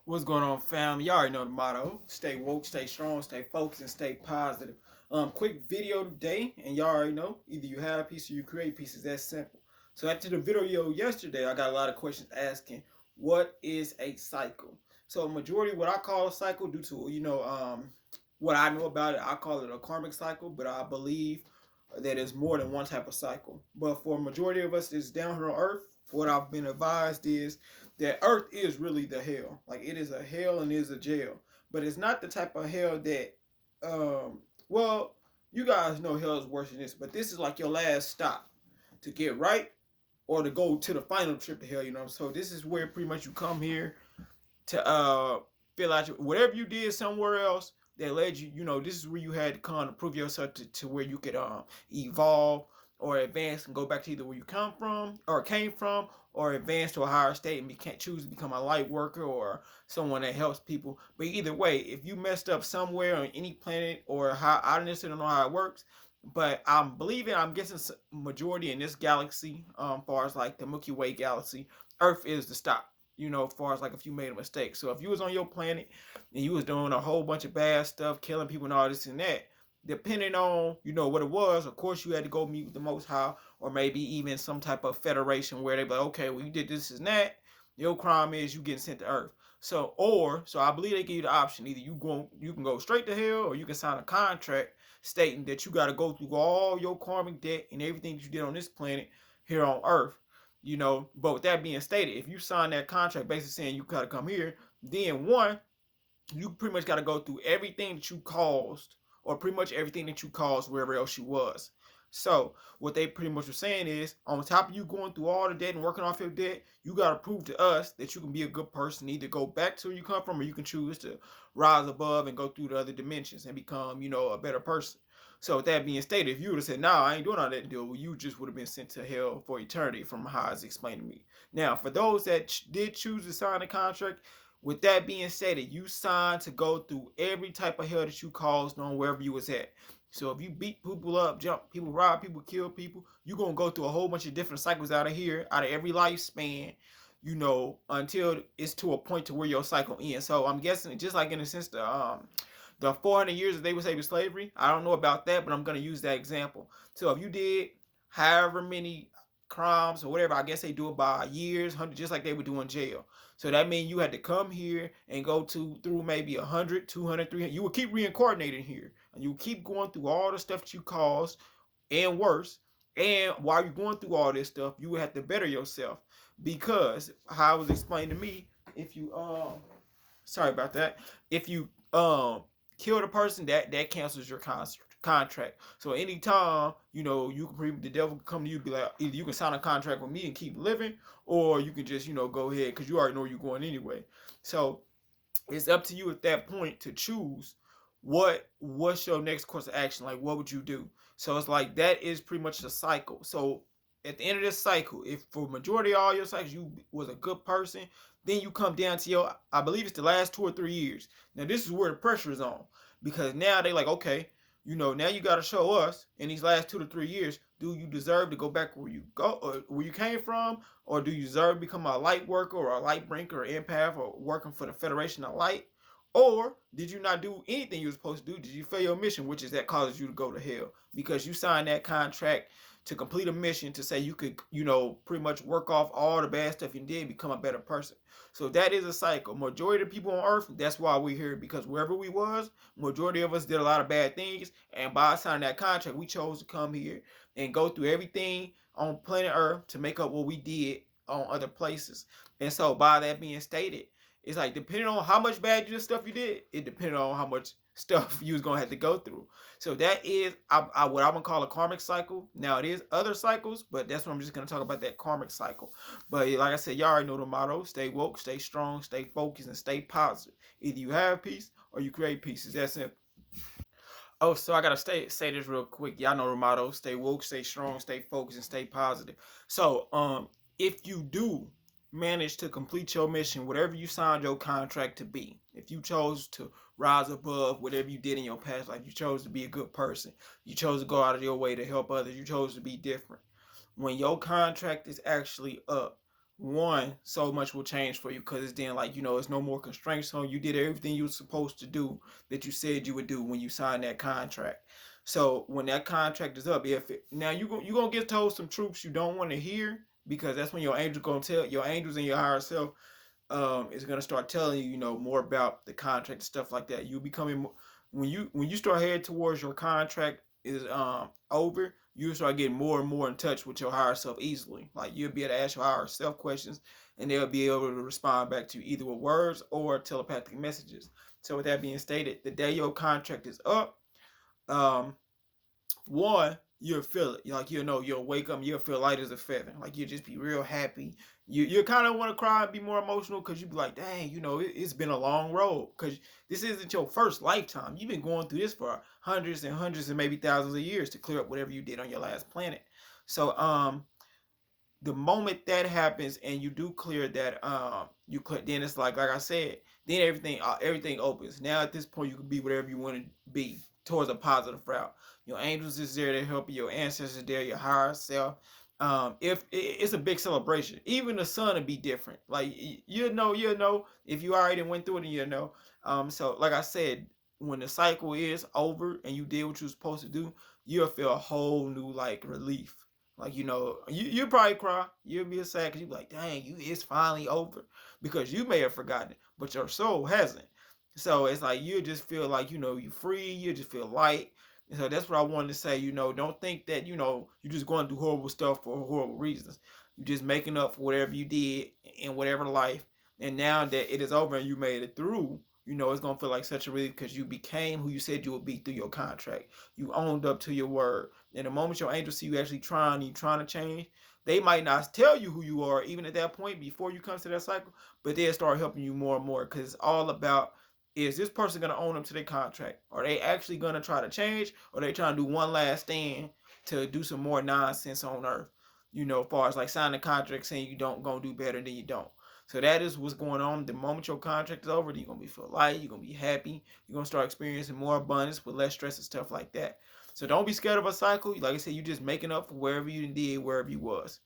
What's going on, fam? Y'all already know the motto. Stay woke, stay strong, stay focused, and stay positive. Quick video today, and y'all already know, either you have a piece or you create pieces. That's simple. So after the video yesterday, I got a lot of questions asking, what is a cycle? So majority of what I call a cycle, due to what I know about it, I call it a karmic cycle, but I believe that it's more than one type of cycle. But for a majority of us that's down here on earth, what I've been advised is that earth is really the hell. Like it is a hell and it is a jail. But it's not the type of hell that well, you guys know hell is worse than this, but this is like your last stop to get right or to go to the final trip to hell, you know. So this is where pretty much you come here to fill out whatever you did somewhere else that led you, this is where you had to come to prove yourself to where you could evolve or advance and go back to either where you come from or came from, or advance to a higher state and can't choose to become a light worker or someone that helps people. But either way, if you messed up somewhere on any planet, or how, I don't necessarily know how it works, but I'm guessing majority in this galaxy, far as like the Milky Way galaxy, Earth is the stop, as far as like if you made a mistake. So if you was on your planet and you was doing a whole bunch of bad stuff, killing people and all this and that, depending on, what it was, of course you had to go meet with the Most High, or maybe even some type of federation where they be like, okay, well you did this and that, your crime is you getting sent to Earth. So I believe they give you the option. Either you can go straight to hell, or you can sign a contract stating that you got to go through all your karmic debt and everything that you did on this planet here on Earth. But with that being stated, if you sign that contract basically saying you got to come here, then one, you pretty much got to go through everything that you caused, or pretty much everything that you caused wherever else you was. So what they pretty much were saying is, on top of you going through all the debt and working off your debt, you got to prove to us that you can be a good person. Either go back to where you come from, or you can choose to rise above and go through the other dimensions and become, a better person. So with that being stated, if you would have said, "Nah, I ain't doing all that deal," well, you just would have been sent to hell for eternity, from how it's explained to me. Now, for those that did choose to sign a contract, with that being stated, you signed to go through every type of hell that you caused on wherever you was at. So if you beat people up, jump people, rob people, kill people, you're gonna go through a whole bunch of different cycles out of here, out of every lifespan, until it's to a point to where your cycle ends. So I'm guessing, just like in a sense, the 400 years that they would say was slavery. I don't know about that, but I'm gonna use that example. So if you did however many crimes or whatever, I guess they do it by years, 100, just like they would do in jail. So that means you had to come here and go through maybe 100, 200, 300. You would keep reincarnating here, and you keep going through all the stuff that you caused and worse. And while you're going through all this stuff, you would have to better yourself, because how it was explained to me, if you sorry about that, if you kill the person, that cancels your contract. So anytime, you can, the devil can come to you and be like, either you can sign a contract with me and keep living, or you can just, go ahead, because you already know where you're going anyway. So it's up to you at that point to choose what's your next course of action. Like, what would you do? So it's like, that is pretty much the cycle. So at the end of this cycle, if for majority of all your cycles you was a good person, then you come down to your, I believe it's the last 2 or 3 years. Now this is where the pressure is on, because now they like, okay, now you got to show us in these last 2 to 3 years, do you deserve to go back where you go, or where you came from, or do you deserve to become a light worker or a light brinker or empath, or working for the Federation of Light? Or did you not do anything you were supposed to do? Did you fail your mission, which is that causes you to go to hell, because you signed that contract to complete a mission to say you could, pretty much work off all the bad stuff you did, become a better person. So that is a cycle. Majority of the people on earth, that's why we're here, because wherever we was, majority of us did a lot of bad things, and by signing that contract, we chose to come here and go through everything on planet Earth to make up what we did on other places. And so by that being stated, it's like, depending on how much bad stuff you did, it depended on how much stuff you was gonna have to go through. So that is what I'm gonna call a karmic cycle. Now it is other cycles, but that's what I'm just gonna talk about, that karmic cycle. But like I said, y'all already know the motto: stay woke, stay strong, stay focused, and stay positive. Either you have peace or you create peace. It's that simple. Oh, so I gotta say this real quick. Y'all know the motto: stay woke, stay strong, stay focused, and stay positive. So, if you do manage to complete your mission, whatever you signed your contract to be, if you chose to rise above whatever you did in your past life, you chose to be a good person, you chose to go out of your way to help others, you chose to be different. When your contract is actually up, one, so much will change for you because it's then like, it's no more constraints on you. Did everything you were supposed to do that you said you would do when you signed that contract. So when that contract is up, now you gonna get told some truths you don't want to hear, because that's when your angel gonna tell your angels and your higher self is gonna start telling you, more about the contract and stuff like that. You becoming when you start heading towards your contract is over, you start getting more and more in touch with your higher self easily. Like you'll be able to ask your higher self questions, and they'll be able to respond back to you either with words or telepathic messages. So with that being stated, the day your contract is up, um, one, you'll feel it. Like you'll wake up, and you'll feel light as a feather. Like you'll just be real happy. You kind of want to cry and be more emotional because you be like, dang, it's been a long road. Because this isn't your first lifetime. You've been going through this for hundreds and hundreds and maybe thousands of years to clear up whatever you did on your last planet. So the moment that happens and you do clear that, then it's like I said, then everything opens. Now at this point you can be whatever you want to be towards a positive route. Your angels is there to help you, your ancestors there, your higher self. If it's a big celebration, even the sun will be different. Like you know if you already went through it, and so like I said, when the cycle is over and you did what you were supposed to do, you'll feel a whole new like relief. Like you probably cry. You'll be sad because you be like, dang, it's finally over, because you may have forgotten it, but your soul hasn't. So it's like you just feel like you free. You just feel light. And so that's what I wanted to say. Don't think that you're just going through horrible stuff for horrible reasons. You're just making up for whatever you did in whatever life. And now that it is over and you made it through, it's gonna feel like such a relief because you became who you said you would be through your contract. You owned up to your word. And the moment your angels see you actually trying to change, they might not tell you who you are even at that point before you come to that cycle, but they'll start helping you more and more, because it's all about, is this person going to own up to their contract? Are they actually going to try to change? Or are they trying to do one last stand to do some more nonsense on earth? As far as like signing a contract saying you don't gonna do better than you don't. So that is what's going on. The moment your contract is over, you're gonna be feel light, you're gonna be happy, you're gonna start experiencing more abundance with less stress and stuff like that. So don't be scared of a cycle. Like I said, you just making up for wherever you did, wherever you was.